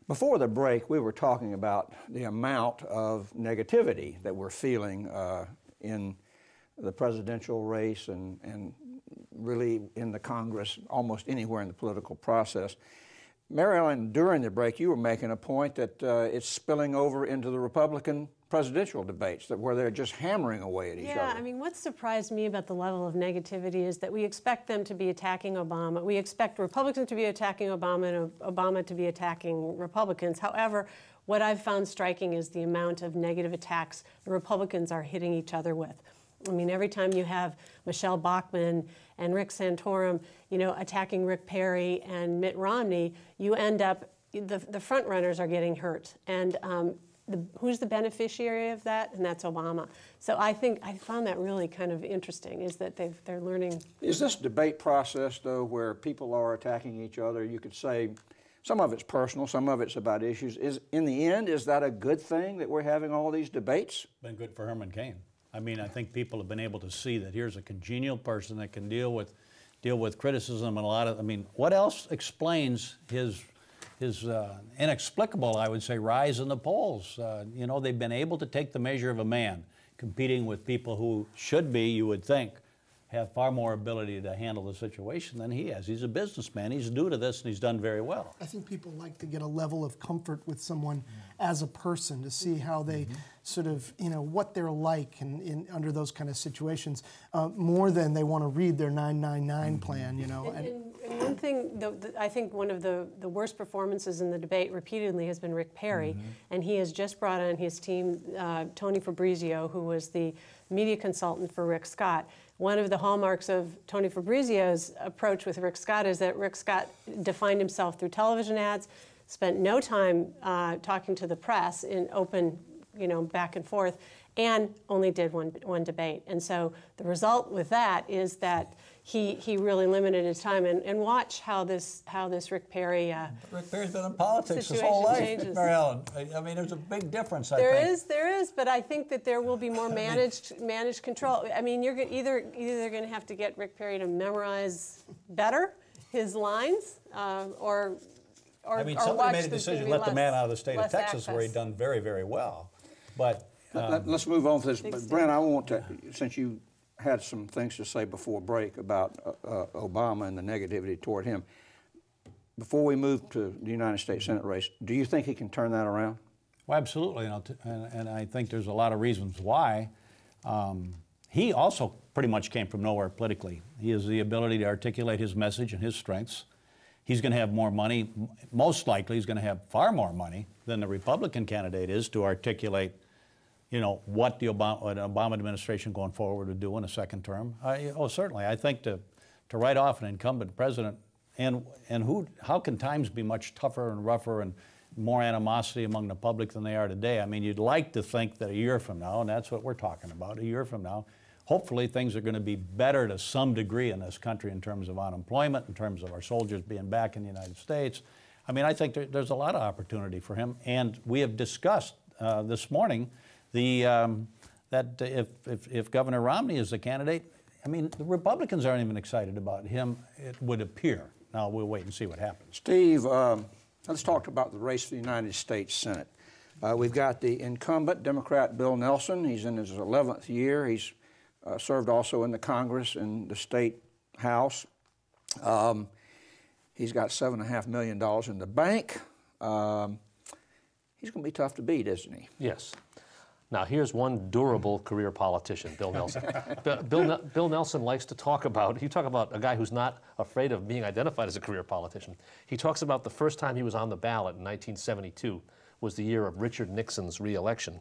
Before the break, we were talking about the amount of negativity that we're feeling in the presidential race and really in the Congress, almost anywhere in the political process. Mary Ellen, during the break, you were making a point that it's spilling over into the Republican presidential debates, where they're just hammering away at each other. Yeah, I mean, what surprised me about the level of negativity is that we expect them to be attacking Obama. We expect Republicans to be attacking Obama and Obama to be attacking Republicans. However, what I've found striking is the amount of negative attacks the Republicans are hitting each other with. I mean, every time you have Michelle Bachmann and Rick Santorum, you know, attacking Rick Perry and Mitt Romney, you end up, the front runners are getting hurt. And who's the beneficiary of that? And that's Obama. So I found that really kind of interesting, is that they're learning. Is this debate process, though, where people are attacking each other, you could say, some of it's personal, some of it's about issues. In the end, is that a good thing that we're having all these debates? Been good for Herman Cain. I mean, I think people have been able to see that here's a congenial person that can deal with criticism and a lot of, I mean, what else explains his inexplicable, I would say, rise in the polls? You know, they've been able to take the measure of a man competing with people who should be, you would think, have far more ability to handle the situation than he has. He's a businessman. He's new to this, and he's done very well. I think people like to get a level of comfort with someone as a person, to see how they sort of, you know, what they're like under those kind of situations, more than they want to read their 999 plan, you know. And one thing, I think one of the worst performances in the debate repeatedly has been Rick Perry, and he has just brought on his team Tony Fabrizio, who was the media consultant for Rick Scott. One of the hallmarks of Tony Fabrizio's approach with Rick Scott is that Rick Scott defined himself through television ads, spent no time talking to the press in open, you know, back and forth, and only did one debate. And so the result with that is that he really limited his time. And watch how this Rick Perry Rick Perry's been in politics his whole life, changes. Mary Ellen. I mean, there's a big difference, I think. There is, but I think that there will be more managed control. I mean, you're either going to have to get Rick Perry to memorize better his lines, or I mean, somebody made a decision to let the man out of the state of Texas, where he'd done very, very well. But let's move on for this. But Brent, I want to, since you had some things to say before break about Obama and the negativity toward him, before we move to the United States Senate race, do you think he can turn that around? Well, absolutely, and I think there's a lot of reasons why. He also pretty much came from nowhere politically. He has the ability to articulate his message and his strengths. He's going to have more money. Most likely, he's going to have far more money than the Republican candidate is to articulate, you know, what the Obama administration going forward would do in a second term. Certainly. I think to write off an incumbent president, and how can times be much tougher and rougher and more animosity among the public than they are today? I mean, you'd like to think that a year from now, and that's what we're talking about, a year from now, hopefully things are going to be better to some degree in this country in terms of unemployment, in terms of our soldiers being back in the United States. I mean, I think there's a lot of opportunity for him, and we have discussed this morning that if Governor Romney is the candidate, I mean, the Republicans aren't even excited about him, it would appear. Now, we'll wait and see what happens. Steve, let's talk about the race for the United States Senate. We've got the incumbent Democrat Bill Nelson. He's in his 11th year. He's served also in the Congress and the State House. He's got $7.5 million in the bank. He's going to be tough to beat, isn't he? Yes. Now, here's one durable career politician, Bill Nelson. Bill Nelson likes to talk about a guy who's not afraid of being identified as a career politician. He talks about the first time he was on the ballot in 1972 was the year of Richard Nixon's re-election.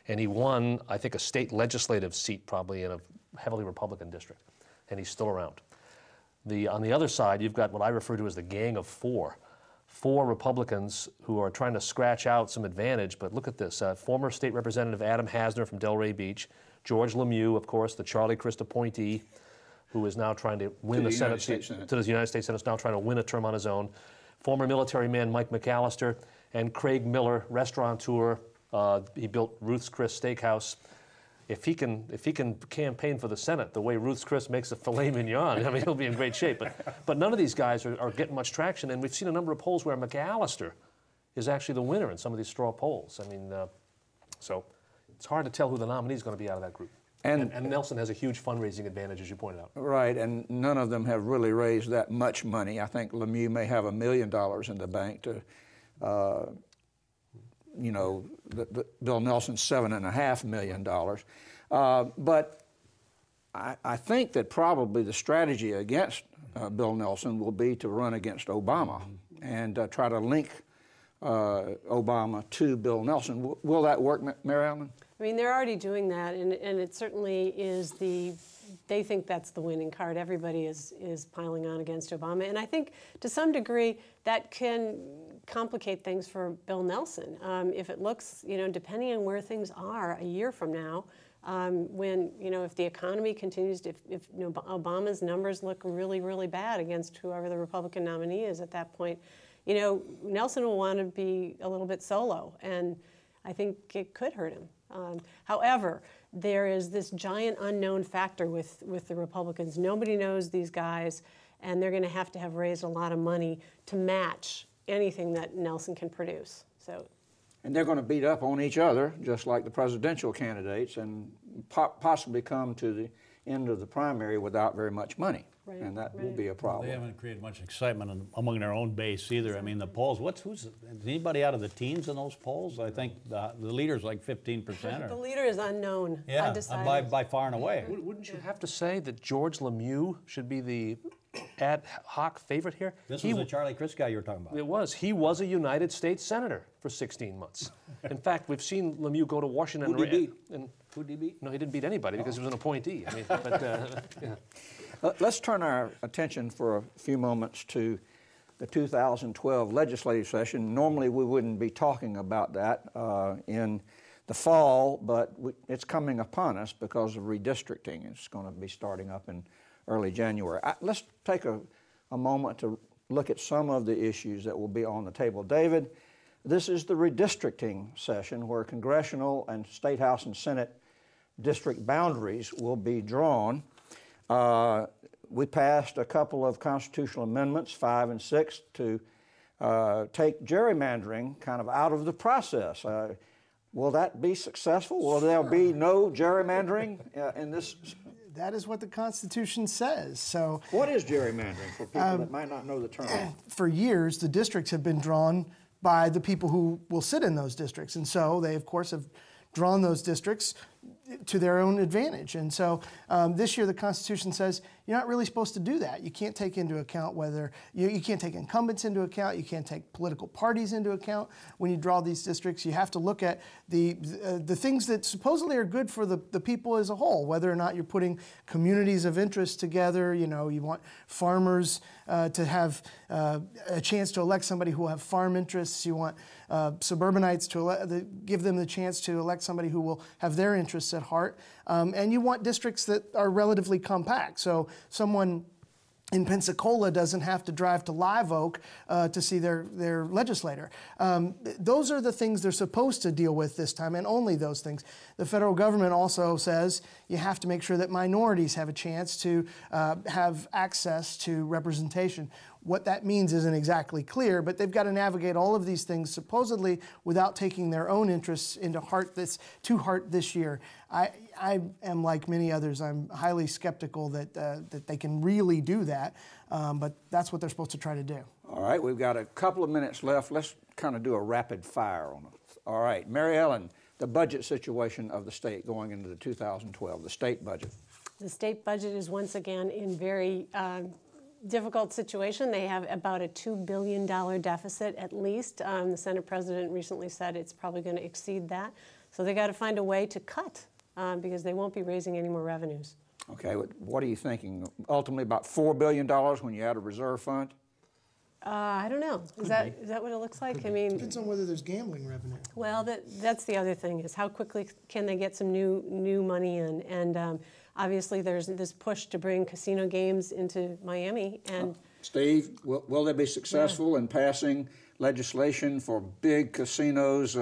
And he won, I think, a state legislative seat probably in a heavily Republican district. And he's still around. On the other side, you've got what I refer to as the Gang of Four. Four Republicans who are trying to scratch out some advantage, but look at this. Former State Representative Adam Hasner from Delray Beach, George Lemieux, of course, the Charlie Crist appointee, who is now trying to win the Senate seat, to the United States Senate, is now trying to win a term on his own. Former military man Mike McAllister, and Craig Miller, restaurateur. He built Ruth's Chris Steakhouse. If he can campaign for the Senate the way Ruth's Chris makes a filet mignon, I mean, he'll be in great shape. But none of these guys are getting much traction, and we've seen a number of polls where McAllister is actually the winner in some of these straw polls. I mean, so it's hard to tell who the nominee is going to be out of that group. And Nelson has a huge fundraising advantage, as you pointed out. Right, and none of them have really raised that much money. I think Lemieux may have $1 million in the bank to, you know, Bill Nelson's $7.5 million. But I think that probably the strategy against Bill Nelson will be to run against Obama and try to link Obama to Bill Nelson. Will that work, Mary Ellen? I mean, they're already doing that, and it certainly is they think that's the winning card. Everybody is piling on against Obama, and I think to some degree that can complicate things for Bill Nelson. If it looks, you know, depending on where things are a year from now, when, you know, if the economy continues to, if you know, Obama's numbers look really, really bad against whoever the Republican nominee is at that point, you know, Nelson will want to be a little bit solo, and I think it could hurt him. However, there is this giant unknown factor with the Republicans. Nobody knows these guys, and they're going to have raised a lot of money to match anything that Nelson can produce. So, and they're going to beat up on each other, just like the presidential candidates, and possibly come to the end of the primary without very much money. Right, and that will be a Well, problem. they haven't created much excitement among their own base either. I mean, the polls, is anybody out of the teens in those polls? I think the leader's like 15%. the leader is unknown. Yeah, undecided. by far and away. Wouldn't you have to say that George Lemieux should be the ad hoc favorite here? This was the Charlie Crist guy you were talking about. It was. He was a United States Senator for 16 months. In fact, we've seen Lemieux go to Washington. Who'd he beat? Who'd he beat? No, he didn't beat anybody because he was an appointee. I mean, but, yeah. Let's turn our attention for a few moments to the 2012 legislative session. Normally we wouldn't be talking about that in the fall, but it's coming upon us because of redistricting. It's going to be starting up in early January. Let's take a moment to look at some of the issues that will be on the table. David, this is the redistricting session where congressional and state house and senate district boundaries will be drawn. We passed a couple of constitutional amendments, 5 and 6, to take gerrymandering kind of out of the process. Will that be successful? Will there be no gerrymandering in this? That is what the Constitution says. So, what is gerrymandering for people that might not know the term? For years, the districts have been drawn by the people who will sit in those districts. And so they, of course, have drawn those districts to their own advantage. And so this year the Constitution says you're not really supposed to do that. You can't take into account whether, you can't take incumbents into account, you can't take political parties into account when you draw these districts. You have to look at the things that supposedly are good for the people as a whole, whether or not you're putting communities of interest together. You know, you want farmers to have a chance to elect somebody who will have farm interests. You want suburbanites to give them the chance to elect somebody who will have their interests at heart. And you want districts that are relatively compact. So someone in Pensacola doesn't have to drive to Live Oak to see their legislator. Those are the things they're supposed to deal with this time, and only those things. The federal government also says you have to make sure that minorities have a chance to have access to representation. What that means isn't exactly clear, but they've got to navigate all of these things supposedly without taking their own interests to heart this year. I am like many others. I'm highly skeptical that they can really do that, but that's what they're supposed to try to do. All right, we've got a couple of minutes left. Let's kind of do a rapid fire on it. All right, Mary Ellen, the budget situation of the state going into the 2012, the state budget. The state budget is once again in very difficult situation. They have about a $2 billion deficit at least. The Senate president recently said it's probably going to exceed that. So they got to find a way to cut because they won't be raising any more revenues. Okay, what are you thinking? Ultimately about $4 billion when you add a reserve fund? I don't know. Is that what it looks like? I mean, Depends on whether there's gambling revenue. well, that's the other thing is how quickly can they get some new money in? And obviously there's this push to bring casino games into Miami. And Steve, will they be successful in passing legislation for big casinos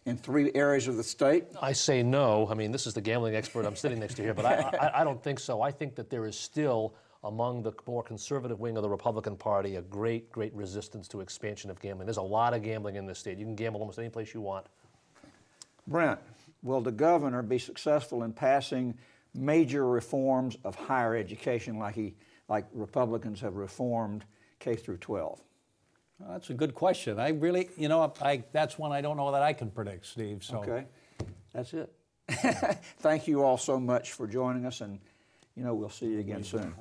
in 3 areas of the state? I say no. I mean, this is the gambling expert I'm sitting next to here, but I don't think so. I think that there is still among the more conservative wing of the Republican Party, a great, great resistance to expansion of gambling. There's a lot of gambling in this state. You can gamble almost any place you want. Brent, will the governor be successful in passing major reforms of higher education like Republicans have reformed K through 12? Well, that's a good question. I really, that's one I don't know that I can predict, Steve. So. Okay, that's it. Thank you all so much for joining us, and we'll see you again soon.